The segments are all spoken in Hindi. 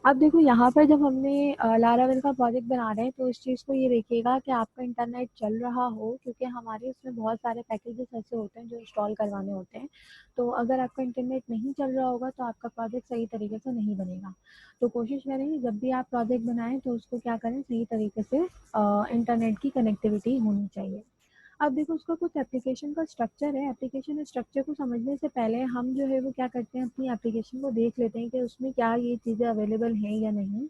अब देखो यहाँ पर जब हमने लारावेल का प्रोजेक्ट बना रहे हैं तो इस चीज़ को ये देखिएगा कि आपका इंटरनेट चल रहा हो, क्योंकि हमारे उसमें बहुत सारे पैकेजेस ऐसे होते हैं जो इंस्टॉल करवाने होते हैं। तो अगर आपका इंटरनेट नहीं चल रहा होगा तो आपका प्रोजेक्ट सही तरीके से नहीं बनेगा। तो कोशिश करें जब भी आप प्रोजेक्ट बनाएं तो उसको क्या करें, सही तरीके से इंटरनेट की कनेक्टिविटी होनी चाहिए। अब देखो उसका कुछ एप्लीकेशन का स्ट्रक्चर है। एप्लीकेशन स्ट्रक्चर को समझने से पहले हम जो है वो क्या करते हैं, अपनी एप्लीकेशन को देख लेते हैं कि उसमें क्या ये चीज़ें अवेलेबल हैं या नहीं।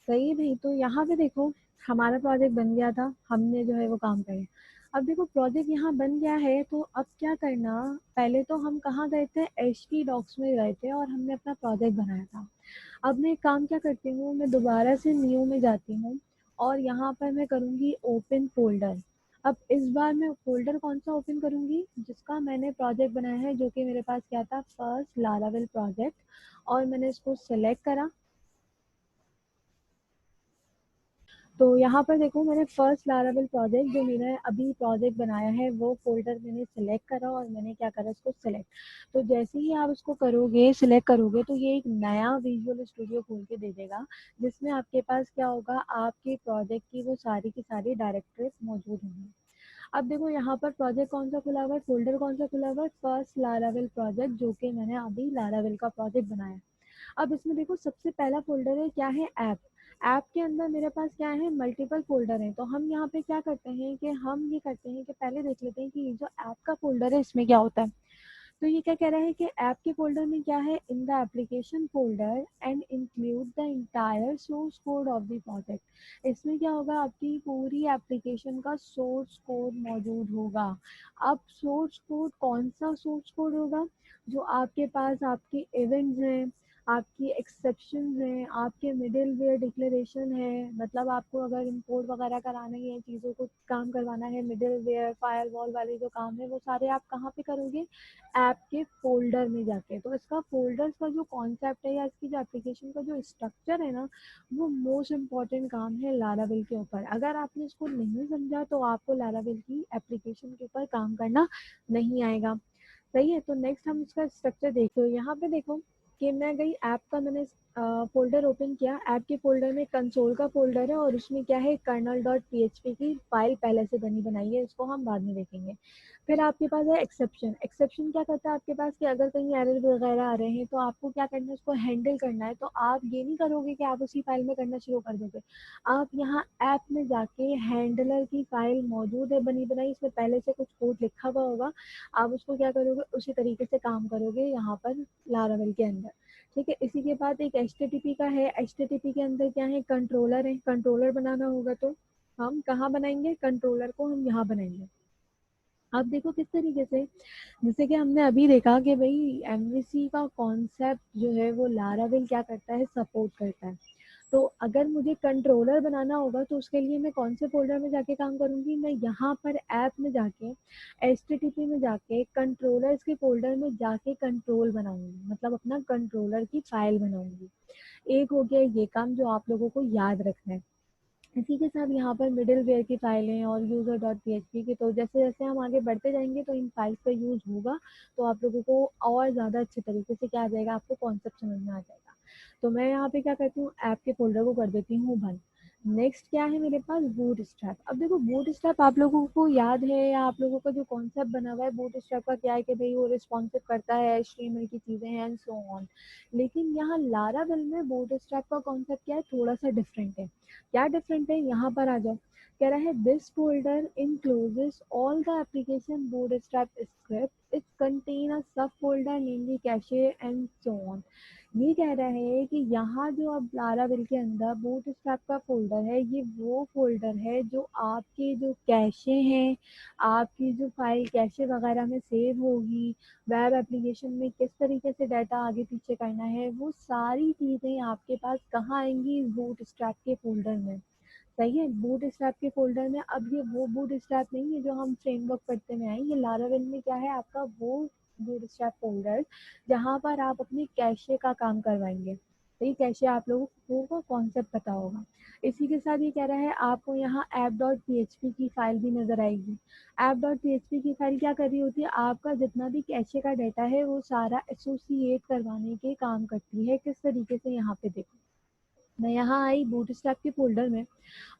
सही है भाई, तो यहाँ पे देखो हमारा प्रोजेक्ट बन गया था, हमने जो है वो काम करे। अब देखो प्रोजेक्ट यहाँ बन गया है तो अब क्या करना, पहले तो हम कहाँ गए थे, एच टी डॉक्स में गए थे और हमने अपना प्रोजेक्ट बनाया था। अब मैं एक काम क्या करती हूँ, मैं दोबारा से न्यू में जाती हूँ और यहाँ पर मैं करूँगी ओपन फोल्डर। अब इस बार मैं फोल्डर कौन सा ओपन करूँगी, जिसका मैंने प्रोजेक्ट बनाया है, जो कि मेरे पास क्या था, फर्स्ट लारावेल प्रोजेक्ट। और मैंने इसको सिलेक्ट करा। तो यहाँ पर देखो मैंने फर्स्ट लारावेल प्रोजेक्ट जो मैंने अभी प्रोजेक्ट बनाया है वो फोल्डर मैंने सिलेक्ट करा और मैंने क्या करा, इसको सिलेक्ट। तो जैसे ही आप इसको करोगे, सिलेक्ट करोगे, तो ये एक नया विजुअल स्टूडियो खोल के दे देगा, जिसमें आपके पास क्या होगा, आपके प्रोजेक्ट की वो सारी की सारी डायरेक्टरीज मौजूद होंगी। अब देखो यहाँ पर प्रोजेक्ट कौन सा खुला हुआ है, फोल्डर कौन सा खुला हुआ है, फर्स्ट लारावेल प्रोजेक्ट, जो कि मैंने अभी लारावेल का प्रोजेक्ट बनाया। अब इसमें देखो सबसे पहला फ़ोल्डर है क्या है, ऐप। ऐप के अंदर मेरे पास क्या है, मल्टीपल फ़ोल्डर हैं। तो हम यहाँ पे क्या करते हैं कि हम ये करते हैं कि पहले देख लेते हैं कि ये जो ऐप का फ़ोल्डर है इसमें क्या होता है। तो ये क्या कह रहा है कि ऐप के फ़ोल्डर में क्या है, in the application folder and include the entire source code of the project. इसमें क्या होगा, आपकी पूरी एप्लीकेशन का सोर्स कोड मौजूद होगा। अब सोर्स कोड कौन सा सोर्स कोड होगा, जो आपके पास आपके इवेंट्स हैं, आपकी एक्सेप्शंस हैं, आपके मिडिलवेयर डिक्लेरेशन है। मतलब आपको अगर इंपोर्ट वगैरह कराना है, चीज़ों को काम करवाना है, मिडिलवेयर फायरवॉल वाले जो काम है वो सारे आप कहाँ पे करोगे, ऐप के फ़ोल्डर में जाके। तो इसका फ़ोल्डर्स का जो कॉन्सेप्ट है या इसकी जो एप्लीकेशन का जो स्ट्रक्चर है ना, वो मोस्ट इम्पॉर्टेंट काम है लारावेल के ऊपर। अगर आपने इसको नहीं समझा तो आपको लारावेल की एप्लीकेशन के ऊपर काम करना नहीं आएगा। सही है, तो नेक्स्ट हम इसका स्ट्रक्चर देखो। यहाँ पे देखो कि मैं गई ऐप का, मैंने फोल्डर ओपन किया। ऐप के फोल्डर में कंसोल का फोल्डर है और उसमें क्या है, कर्नल डॉट पी की फाइल पहले से बनी बनाई है, इसको हम बाद में देखेंगे। फिर आपके पास है एक्सेप्शन। एक्सेप्शन क्या करता है आपके पास, कि अगर कहीं एरर वगैरह आ रहे हैं तो आपको क्या करना है, उसको हैंडल करना है। तो आप ये नहीं करोगे कि आप उसी फाइल में करना शुरू कर दोगे। आप यहाँ ऐप में जाके, हैंडलर की फाइल मौजूद है बनी बनाई, इसमें पहले से कुछ कोड लिखा हुआ होगा, आप उसको क्या करोगे, उसी तरीके से काम करोगे यहाँ पर लारावेल के अंदर। ठीक है, इसी के बाद एक एच का है। एच के अंदर क्या है, कंट्रोलर है। कंट्रोलर बनाना होगा तो हम कहाँ बनाएंगे, कंट्रोलर को हम यहाँ बनाएंगे। अब देखो किस तरीके से, जैसे कि हमने अभी देखा कि भाई एमवीसी का कॉन्सेप्ट जो है वो लारावेल क्या करता है, सपोर्ट करता है। तो अगर मुझे कंट्रोलर बनाना होगा तो उसके लिए मैं कौन से फ़ोल्डर में जाके काम करूँगी, मैं यहाँ पर ऐप में जाके, एचटीटीपी में जाके, कंट्रोलर्स के फ़ोल्डर में जाके कंट्रोल बनाऊँगी, मतलब अपना कंट्रोलर की फ़ाइल बनाऊँगी। एक हो गया ये काम जो आप लोगों को याद रखना है। इसी के साथ यहाँ पर मिडलवेयर की फाइलें और यूज़र डॉट पी की, तो जैसे जैसे हम आगे बढ़ते जाएंगे तो इन फाइल्स का यूज़ होगा, तो आप लोगों को और ज़्यादा अच्छे तरीके से क्या आ जाएगा, आपको कॉन्सेप्ट समझ में आ जाएगा। तो मैं यहाँ पे क्या करती हूँ, ऐप के फोल्डर को कर देती हूँ बंद। नेक्स्ट क्या है मेरे पास, बूट स्ट्रैप। अब देखो बूट स्ट्रैप आप लोगों को याद है, या आप लोगों का जो कॉन्सेप्ट बना हुआ है बूट स्ट्रैप का क्या है, कि भाई वो रिस्पॉन्सिव करता है, एचटीएमएल की चीज़ें हैं एंड सो ऑन। लेकिन यहाँ लारावेल में बूट स्ट्रैप का कॉन्सेप्ट क्या है, थोड़ा सा डिफरेंट है। क्या डिफरेंट है, यहाँ पर आ जाओ। कह रहा है this folder includes all the application bootstrap script, it contain a sub folder namely cache and so on. ये कह रहा है कि यहाँ जो अब लारावेल के अंदर बूटस्ट्रैप का फोल्डर है, ये वो फोल्डर है जो आपके जो कैशे हैं, आपकी जो फाइल कैशे वगैरह में सेव होगी, वेब एप्लीकेशन में किस तरीके से डाटा आगे पीछे करना है, वो सारी चीज़ें आपके पास कहाँ आएंगी, इस बूटस्ट्रैप के फोल्डर में। सही है, बूटस्ट्रैप के फोल्डर में। अब ये वो बूटस्ट्रैप नहीं है जो हम फ्रेमवर्क पढ़ते में आए, ये लारावेल में क्या है आपका, वो बूटस्ट्रैप फोल्डर जहाँ पर आप अपने कैशे का काम करवाएंगे। सही, कैशे आप लोगों को कॉन्सेप्ट पता होगा। इसी के साथ ये कह रहा है आपको यहाँ ऐप डॉट पी की फाइल भी नजर आएगी। ऐप डॉट पी की फाइल क्या कर रही होती है, आपका जितना भी कैशे का डाटा है वो सारा एसोसिएट करवाने के काम करती है। किस तरीके से, यहाँ पे देखो। मैं यहाँ आई बूटस्ट्रैप के फोल्डर में,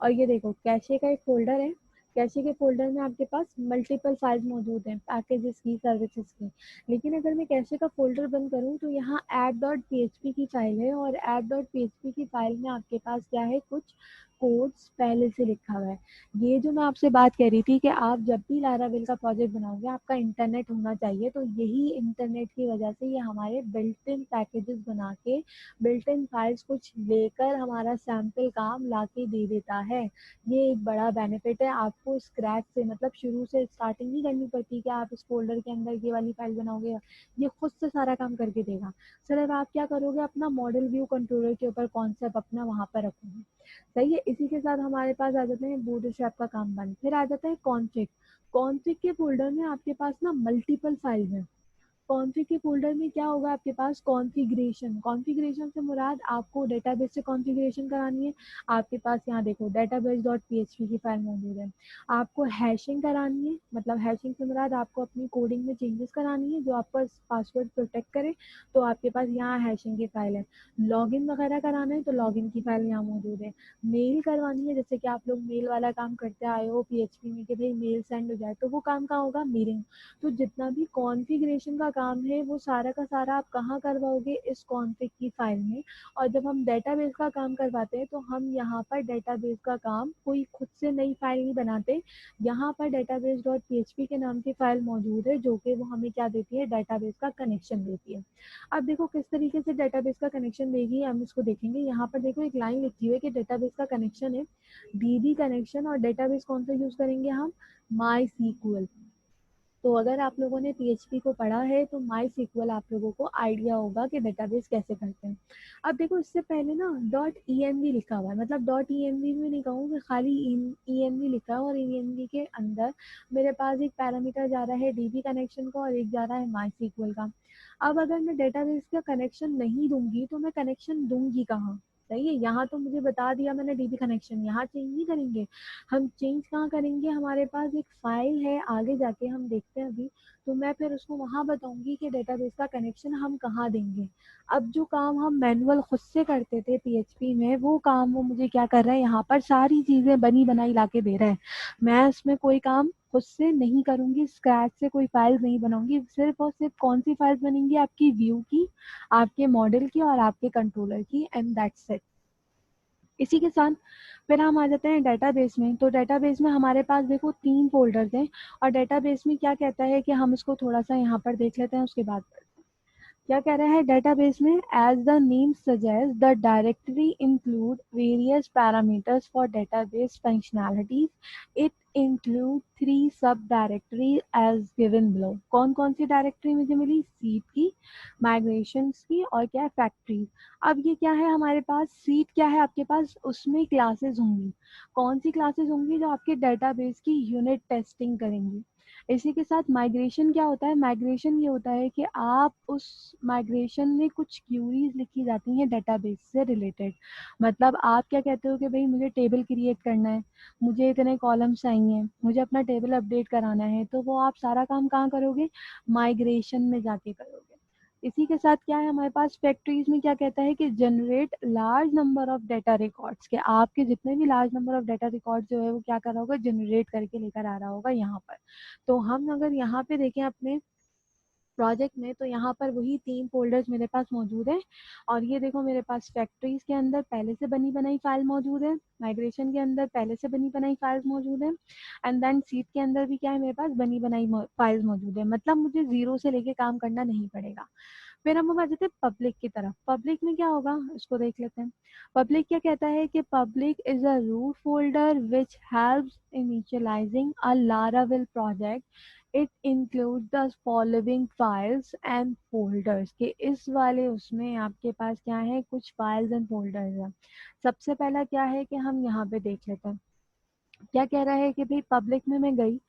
और ये देखो कैशे का एक फोल्डर है। कैशे के फोल्डर में आपके पास मल्टीपल फाइल्स मौजूद हैं पैकेजेस की, सर्विसेज की। लेकिन अगर मैं कैशे का फोल्डर बंद करूँ तो यहाँ ऐप डॉट पी की फाइल है, और ऐप डॉट पी की फाइल में आपके पास क्या है, कुछ कोड्स पहले से लिखा हुआ है। ये जो मैं आपसे बात कह रही थी कि आप जब भी लारावेल का प्रोजेक्ट बनाओगे आपका इंटरनेट होना चाहिए, तो यही इंटरनेट की वजह से ये हमारे बिल्ट इन पैकेजेस बना के, बिल्ट इन फाइल्स कुछ लेकर हमारा सैम्पल काम ला के दे देता है। ये एक बड़ा बेनिफिट है। आपको स्क्रैच से, मतलब शुरू से स्टार्टिंग नहीं करनी पड़ती कि आप इस फोल्डर के अंदर ये वाली फाइल बनाओगे, ये खुद से सारा काम करके देगा। सिर्फ आप क्या करोगे, अपना मॉडल व्यू कंट्रोलर के ऊपर कॉन्सेप्ट अपना वहां पर रखोगे। सही है। इसी के साथ हमारे पास आ जाते हैं बूटस्ट्रैप का काम बंद। फिर आ जाता है कॉन्फ़िग। कॉन्फ़िग के फोल्डर में आपके पास ना मल्टीपल फाइल है। कॉन्फ़िग के फ़ोल्डर में क्या होगा आपके पास, कॉन्फ़िगरेशन। कॉन्फ़िगरेशन से मुराद आपको डेटाबेस से कॉन्फ़िगरेशन करानी है। आपके पास यहाँ देखो डेटाबेस डॉट पीएचपी की फाइल मौजूद है। आपको हैशिंग करानी है, मतलब हैशिंग से मुराद आपको अपनी कोडिंग में चेंजेस करानी है जो आपका पासवर्ड प्रोटेक्ट करे, तो आपके पास यहाँ हैशिंग की फाइल है। लॉगिन वगैरह कराना है तो लॉगिन की फाइल यहाँ मौजूद है। मेल करवानी है, जैसे कि आप लोग मेल वाला काम करते आए हो पीएचपी में कि भाई मेल सेंड हो जाए, तो वो काम कहाँ होगा, मेलिंग। तो जितना भी कॉन्फ़िगरेशन का काम है वो सारा का सारा आप कहाँ करवाओगे, इस कॉन्फ़िग की फाइल में। और जब हम डेटाबेस का काम करवाते हैं तो हम यहाँ पर डेटाबेस का काम कोई खुद से नई फाइल नहीं बनाते। यहाँ पर डेटाबेस डॉट पीएचपी के नाम की फाइल मौजूद है जो कि वो हमें क्या देती है, डेटाबेस का कनेक्शन देती है। अब देखो किस तरीके से डेटाबेस का कनेक्शन देगी, हम इसको देखेंगे। यहाँ पर देखो एक लाइन लिखी हुई है कि डेटाबेस का कनेक्शन है डीबी कनेक्शन, और डेटाबेस कौन सा यूज करेंगे हम, माई सीक्वल। तो अगर आप लोगों ने पीएचपी को पढ़ा है तो माई सीक्वल आप लोगों को आइडिया होगा कि डेटाबेस कैसे करते हैं। अब देखो इससे पहले ना डॉट ई लिखा हुआ है, मतलब डॉट ई में नहीं कहूँगी, खाली ई लिखा है, और ई के अंदर मेरे पास एक पैरामीटर जा रहा है डीबी कनेक्शन का और एक जा रहा है माई सीक्वल का। अब अगर मैं डेटाबेस का कनेक्शन नहीं दूंगी तो मैं कनेक्शन दूंगी कहाँ। सही है। यहाँ तो मुझे बता दिया मैंने डीबी कनेक्शन, यहाँ चेंज नहीं करेंगे। हम चेंज कहाँ करेंगे, हमारे पास एक फाइल है, आगे जाके हम देखते हैं अभी। तो मैं फिर उसको वहां बताऊंगी कि डेटाबेस का कनेक्शन हम कहाँ देंगे। अब जो काम हम मैनुअल खुद से करते थे पीएचपी में, वो काम वो मुझे क्या कर रहा है, यहाँ पर सारी चीजें बनी बनाई लाके दे रहा है। मैं इसमें कोई काम खुद से नहीं करूंगी, स्क्रैच से कोई फाइल नहीं बनाऊंगी। सिर्फ और सिर्फ कौन सी फाइल्स बनेंगी, आपकी व्यू की, आपके मॉडल की और आपके कंट्रोलर की, एंड दैट्स इट। इसी के साथ फिर हम आ जाते हैं डेटाबेस में। तो डेटाबेस में हमारे पास देखो 3 फ़ोल्डर्स हैं, और डेटाबेस में क्या कहता है कि हम इसको थोड़ा-सा यहाँ पर देख लेते हैं, उसके बाद क्या कह रहा है डेटाबेस में, as the name suggest the directory include various parameters for database functionalities. It include 3 sub directory as given below. कौन कौन सी डायरेक्टरी मुझे मिली, सीट की, माइग्रेशन की, और क्या है, फैक्ट्रीज। अब ये क्या है हमारे पास, सीट क्या है आपके पास, उसमें क्लासेस होंगी। कौन सी क्लासेस होंगी, जो आपके डेटाबेस की यूनिट टेस्टिंग करेंगी। इसी के साथ माइग्रेशन क्या होता है, माइग्रेशन ये होता है कि आप उस माइग्रेशन में कुछ क्यूरीज लिखी जाती हैं डेटाबेस से रिलेटेड। मतलब आप क्या कहते हो कि भाई मुझे टेबल क्रिएट करना है, मुझे इतने कॉलम्स चाहिए, मुझे अपना टेबल अपडेट कराना है, तो वो आप सारा काम कहाँ करोगे, माइग्रेशन में जाके करोगे। इसी के साथ क्या है हमारे पास, फैक्ट्रीज में क्या कहता है कि generate large number of data records, के आपके जितने भी large number of data record जो है वो क्या कर रहा होगा, जनरेट करके लेकर आ रहा होगा यहाँ पर। तो हम अगर यहाँ पे देखें अपने प्रोजेक्ट में, तो यहाँ पर वही 3 फ़ोल्डर्स मेरे पास मौजूद हैं। और ये देखो मेरे पास फैक्ट्रीज के अंदर पहले से बनी बनाई फाइल मौजूद है, माइग्रेशन के अंदर पहले से बनी बनाई फाइल्स मौजूद है, एंड देन सीट के अंदर भी क्या है, मेरे पास बनी बनाई फाइल्स मौजूद है। मतलब मुझे जीरो से लेके काम करना नहीं पड़ेगा। फिर हम आ जाते हैं पब्लिक की तरफ। पब्लिक में क्या होगा, इसको देख लेते हैं। पब्लिक क्या कहता है कि public is a root folder which helps initializing a Laravel project. It include the following files and folders, के इस वाले उसमें आपके पास क्या है, कुछ फाइल्स एंड फोल्डर्स हैं। सबसे पहला क्या है कि हम यहाँ पे देख लेते हैं, क्या कह रहा है कि भाई पब्लिक में मैं गई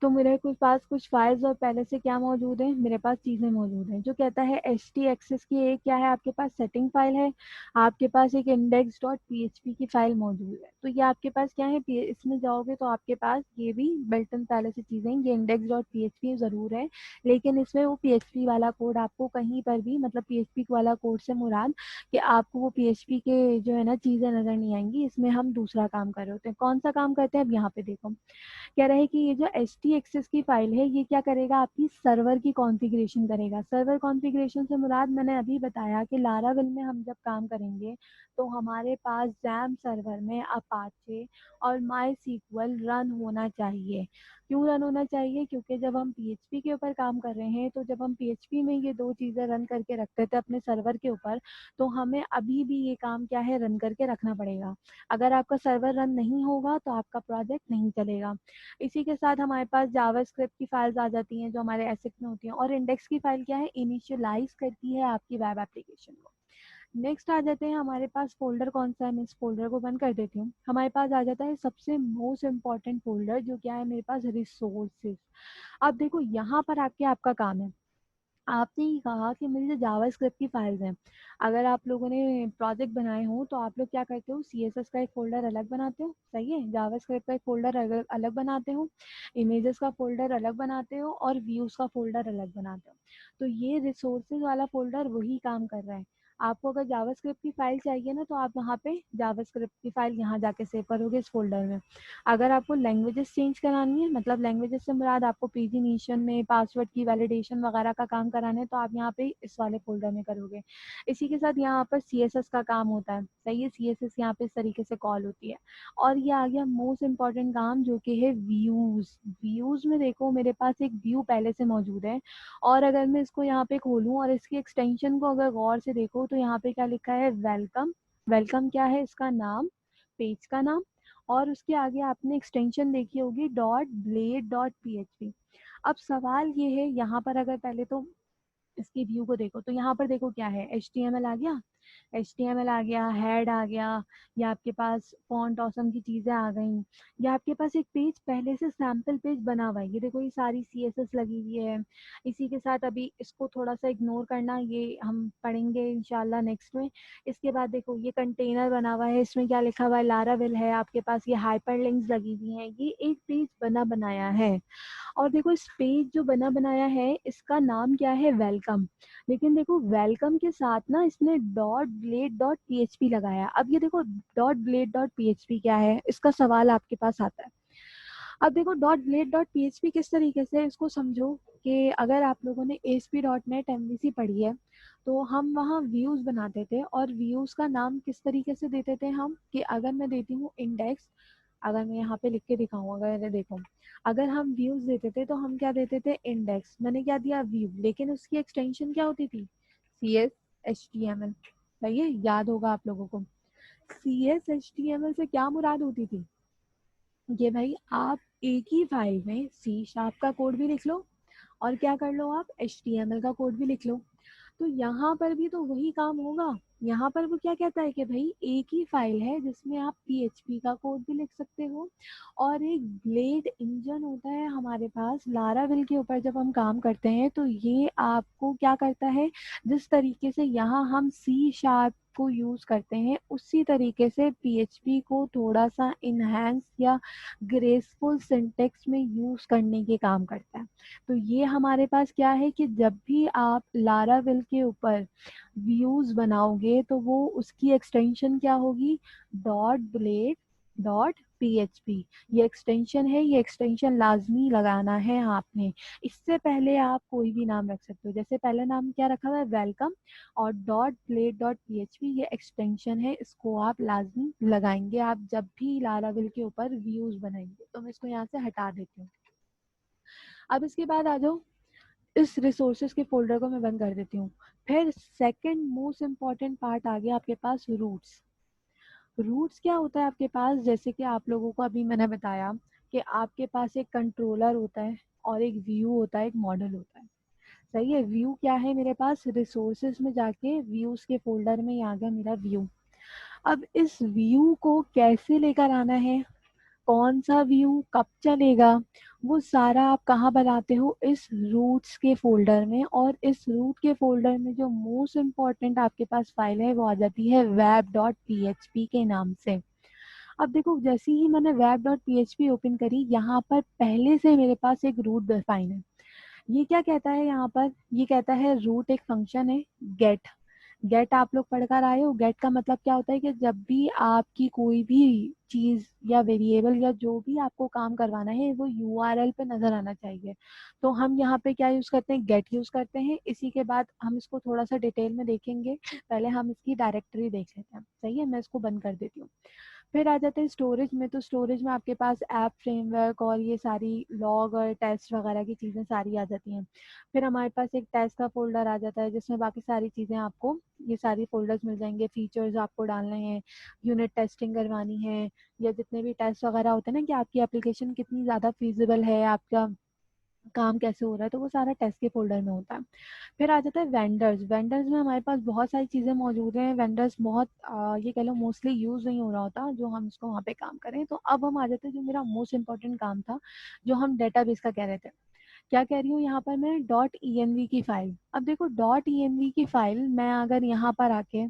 तो मेरे पास कुछ फाइल्स और पहले से क्या मौजूद है, मेरे पास चीज़ें मौजूद हैं। जो कहता है एच टी एक्सेस की एक क्या है, आपके पास सेटिंग फाइल है, आपके पास एक index dot P H P की फाइल मौजूद है। तो ये आपके पास क्या है, इसमें जाओगे तो आपके पास ये भी बिल्टन पहले से चीज़ें, ये index dot P H P ज़रूर है, लेकिन इसमें वो पी एच पी वाला कोड आपको कहीं पर भी, मतलब पी एच पी वाला कोड से मुराद कि आपको वो पीएचपी के जो है ना चीज़ें नज़र नहीं आएंगी। इसमें हम दूसरा काम कर रहे होते हैं। कौन सा काम करते हैं, अब यहाँ पे देखो कह रहा है कि ये जो एच टी एक्सेस की फाइल है ये क्या करेगा, आपकी सर्वर की कॉन्फ़िगरेशन करेगा। सर्वर कॉन्फ़िगरेशन से मुराद मैंने अभी बताया कि लारावेल में हम जब काम करेंगे तो हमारे पास जैम सर्वर में अपाचे और माई सीक्वल रन होना चाहिए। क्यों रन होना चाहिए, क्योंकि जब हम पीएचपी के ऊपर काम कर रहे हैं तो जब हम पीएचपी में ये दो चीज़ें रन करके रखते थे अपने सर्वर के ऊपर, तो हमें अभी भी ये काम क्या है, रन करके रखना पड़ेगा। अगर आपका सर्वर रन नहीं होगा तो आपका प्रोजेक्ट नहीं चलेगा। इसी के साथ हमारे पास जावास्क्रिप्ट की फाइल्स आ जाती हैं जो हमारे एसेट में होती हैं, और इंडेक्स की फाइल क्या है, इनिशियलाइज करती है आपकी वेब एप्लीकेशन को। नेक्स्ट आ जाते हैं हमारे पास फोल्डर कौन सा है, मैं इस फोल्डर को बंद कर देती हूँ। हमारे पास आ जाता है सबसे मोस्ट इम्पॉर्टेंट फोल्डर जो क्या है मेरे पास, रिसोर्सेज। अब देखो यहाँ पर आके आपका काम है, आपने ही कहा कि मेरी जो जावास्क्रिप्ट की फाइल्स हैं, अगर आप लोगों ने प्रोजेक्ट बनाए हो तो आप लोग क्या करते हो, सीएसएस का एक फोल्डर अलग बनाते हो, सही है, जावास्क्रिप्ट का एक फोल्डर अलग अलग बनाते हो, इमेजेस का फोल्डर अलग बनाते हो, और व्यूज का फोल्डर अलग बनाते हो। तो ये रिसोर्सेज वाला फोल्डर वही काम कर रहा है। आपको अगर जावास्क्रिप्ट की फाइल चाहिए ना तो आप वहाँ पे जावास्क्रिप्ट की फाइल यहाँ जाके सेव करोगे इस फोल्डर में। अगर आपको लैंग्वेजेस चेंज करानी है, मतलब लैंग्वेजेस से मुराद आपको पेजिनेशन में पासवर्ड की वैलिडेशन वगैरह का काम कराना है, तो आप यहाँ पे इस वाले फोल्डर में करोगे। इसी के साथ यहाँ पर सीएसएस का काम होता है, सही है, सीएसएस यहाँ पे इस तरीके से कॉल होती है। और ये आ गया मोस्ट इम्पॉर्टेंट काम जो कि है व्यूज। व्यूज में देखो मेरे पास एक व्यू पहले से मौजूद है, और अगर मैं इसको यहाँ पे खोलूँ और इसकी एक्सटेंशन को अगर गौर से देखो तो यहाँ पे क्या लिखा है, वेलकम। वेलकम क्या है, इसका नाम, पेज का नाम, और उसके आगे आपने एक्सटेंशन देखी होगी डॉट ब्लेड डॉट पीएचपी। अब सवाल ये है यहाँ पर, अगर पहले तो इसकी व्यू को देखो तो यहाँ पर देखो क्या है, HTML आ गया, HTML आ गया, हेड आ गया, या आपके पास फॉन्ट ऑसम की चीज़ें आ गई, या आपके पास एक पेज पहले से सैम्पल पेज बना हुआ है, ये देखो ये सारी CSS लगी हुई है। इसी के साथ अभी इसको थोड़ा सा इग्नोर करना, ये हम पढ़ेंगे इंशाल्लाह नेक्स्ट में। इसके बाद देखो ये कंटेनर बना हुआ है, इसमें क्या लिखा हुआ है, लारावेल है, आपके पास ये हाइपरलिंक्स लगी हुई हैं, ये एक पेज बना बनाया है। और देखो इस पेज जो बना बनाया है इसका नाम क्या है, वेलकम। लेकिन देखो वेलकम के साथ ना इसने डॉट ब्लेड डॉट पीएचपी लगाया। अब ये देखो डॉट ब्लेड डॉट पीएचपी क्या है, इसका सवाल आपके पास आता है। अब देखो डॉट ब्लेड डॉट पीएचपी किस तरीके से, इसको समझो कि अगर आप लोगों ने ASP.NET MVC पढ़ी है तो हम वहाँ व्यूज बनाते थे, और व्यूज का नाम किस तरीके से देते थे हम, कि अगर मैं देती हूँ इंडेक्स, अगर मैं यहाँ पे लिख के दिखाऊँ, अगर देखो अगर हम व्यूज देते थे तो हम क्या देते थे, इंडेक्स, मैंने क्या दिया, व्यू, लेकिन उसकी एक्सटेंशन क्या होती थी, CSHTML। सही है, याद होगा आप लोगों को। CSHTML से क्या मुराद होती थी, ये भाई आप एक ही फाइल में C# का कोड भी लिख लो और क्या कर लो, आप HTML का कोड भी लिख लो। तो यहाँ पर भी तो वही काम होगा। यहाँ पर वो क्या कहता है कि भाई एक ही फाइल है जिसमें आप PHP का कोड भी लिख सकते हो, और एक ब्लेड इंजन होता है हमारे पास लारावेल के ऊपर जब हम काम करते हैं, तो ये आपको क्या करता है, जिस तरीके से यहाँ हम C# को यूज करते हैं उसी तरीके से PHP को थोड़ा सा इनहेंस या ग्रेसफुल सिंटेक्स में यूज करने के काम करता है। तो ये हमारे पास क्या है कि जब भी आप लारावेल के ऊपर व्यूज बनाओगे तो वो उसकी एक्सटेंशन क्या होगी, डॉट ब्लेड डॉट पीएचपी। ये एक्सटेंशन है, ये एक्सटेंशन लाजमी लगाना है आपने। इससे पहले आप कोई भी नाम रख सकते हो, जैसे पहला नाम क्या रखा हुआ है, वेलकम, और डॉट ब्लेड डॉट पीएचपी ये एक्सटेंशन है, इसको आप लाजमी लगाएंगे आप जब भी लारावेल के ऊपर व्यूज बनाएंगे। तो मैं इसको यहाँ से हटा देती हूँ। अब इसके बाद आ जाओ, इस रिसोर्सेज के फोल्डर को मैं बंद कर देती हूँ। फिर सेकंड मोस्ट इम्पॉर्टेंट पार्ट आ गया आपके पास, रूट्स। रूट्स क्या होता है आपके पास, जैसे कि आप लोगों को अभी मैंने बताया कि आपके पास एक कंट्रोलर होता है और एक व्यू होता है, एक मॉडल होता है। सही है, व्यू क्या है मेरे पास, रिसोर्सेज में जाके व्यूज के फोल्डर में आ गया मेरा व्यू। अब इस व्यू को कैसे लेकर आना है, कौन सा व्यू कब चलेगा, वो सारा आप कहाँ बनाते हो, इस रूट्स के फोल्डर में। और इस रूट के फोल्डर में जो मोस्ट इम्पॉर्टेंट आपके पास फाइल है वो आ जाती है web.php के नाम से। अब देखो जैसे ही मैंने web.php ओपन करी, यहाँ पर पहले से मेरे पास एक रूट डिफाइन है। ये क्या कहता है यहाँ पर, ये कहता है रूट एक फंक्शन है गेट। गेट आप लोग पढ़कर आए हो, गेट का मतलब क्या होता है कि जब भी आपकी कोई भी चीज या वेरिएबल या जो भी आपको काम करवाना है वो यूआरएल पे नजर आना चाहिए। तो हम यहाँ पे क्या यूज करते हैं, गेट यूज करते हैं। इसी के बाद हम इसको थोड़ा सा डिटेल में देखेंगे, पहले हम इसकी डायरेक्टरी देख लेते हैं। सही है, मैं इसको बंद कर देती हूँ। फिर आ जाते हैं स्टोरेज में। तो स्टोरेज में आपके पास ऐप फ्रेमवर्क और ये सारी लॉग और टेस्ट वगैरह की चीज़ें सारी आ जाती हैं। फिर हमारे पास एक टेस्ट का फोल्डर आ जाता है जिसमें बाकी सारी चीज़ें आपको, ये सारी फोल्डर्स मिल जाएंगे। फीचर्स आपको डालने हैं, यूनिट टेस्टिंग करवानी है, या जितने भी टेस्ट वगैरह होते हैं ना कि आपकी एप्लीकेशन कितनी ज़्यादा फीजिबल है, आपका काम कैसे हो रहा है, तो वो सारा टेस्ट के फोल्डर में होता है। फिर आ जाता है वेंडर्स। वेंडर्स में हमारे पास बहुत सारी चीज़ें मौजूद हैं। वेंडर्स बहुत ये कह लो मोस्टली यूज़ नहीं हो रहा होता जो हम इसको वहाँ पे काम करें। तो अब हम आ जाते हैं जो मेरा मोस्ट इंपॉर्टेंट काम था, जो हम डेटाबेस का कह रहे थे। क्या कह रही हूँ यहाँ पर मैं, डॉट ई की फाइल। अब देखो डॉट ई की फाइल, मैं अगर यहाँ पर आके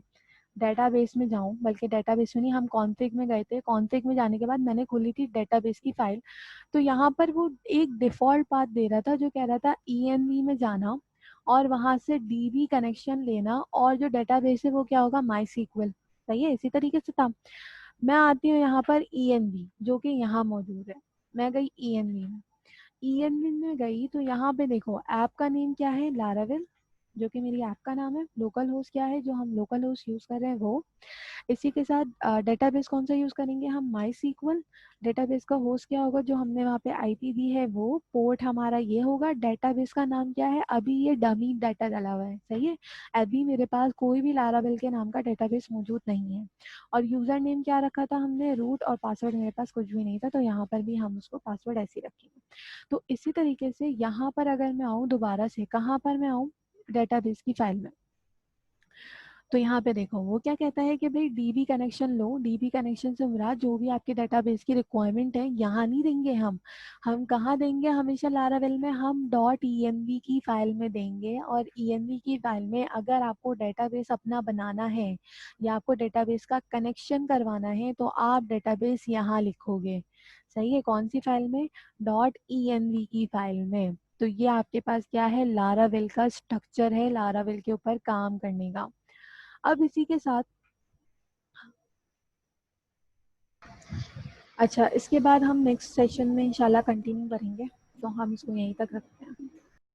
डेटाबेस में जाऊं, बल्कि डेटाबेस में नहीं, हम कॉन्फ़िग में गए थे। कॉन्फ़िग में जाने के बाद मैंने खोली थी डेटाबेस की फाइल। तो यहाँ पर वो एक डिफ़ॉल्ट पाथ दे रहा था जो कह रहा था ई में जाना और वहाँ से डीबी कनेक्शन लेना, और जो डेटाबेस है वो क्या होगा, माई सीक्वल। सही है, इसी तरीके से था। मैं आती हूँ यहाँ पर ई जो कि यहाँ मौजूद है। मैं गई ई में। ई में गई तो यहाँ पे देखो ऐप का नेम क्या है, लारावेल, जो कि मेरी ऐप का नाम है। लोकल होस्ट क्या है, जो हम लोकल होस्ट यूज़ कर रहे हैं वो। इसी के साथ डेटाबेस कौन सा यूज़ करेंगे हम, माई सीक्वल। डेटाबेस का होस्ट क्या होगा, जो हमने वहाँ पे आईपी दी है वो। पोर्ट हमारा ये होगा। डेटाबेस का नाम क्या है, अभी ये डमी डाटा डाला हुआ है। सही है, अभी मेरे पास कोई भी लारावेल के नाम का डेटाबेस मौजूद नहीं है। और यूज़र नेम क्या रखा था हमने, रूट। और पासवर्ड मेरे पास कुछ भी नहीं था, तो यहाँ पर भी हम उसको पासवर्ड ऐसे ही रखेंगे। तो इसी तरीके से यहाँ पर अगर मैं आऊँ दोबारा से, कहाँ पर मैं आऊँ, डेटाबेस की फाइल में। तो यहाँ पे देखो वो क्या कहता है कि भाई डीबी कनेक्शन लो। डीबी कनेक्शन से मुराद जो भी आपके डेटाबेस की रिक्वायरमेंट है यहाँ नहीं देंगे हम कहाँ देंगे, हमेशा लारावेल में हम डॉट ई की फाइल में देंगे। और ई की फाइल में अगर आपको डेटाबेस अपना बनाना है या आपको डेटाबेस का कनेक्शन करवाना है तो आप डेटाबेस यहाँ लिखोगे। सही है, कौन सी फाइल में, डॉट ई की फाइल में। तो ये आपके पास क्या है, लारावेल का स्ट्रक्चर है लारावेल के ऊपर काम करने का। अब इसी के साथ, अच्छा इसके बाद हम नेक्स्ट सेशन में इंशाल्लाह कंटिन्यू करेंगे, तो हम इसको यहीं तक रखते हैं।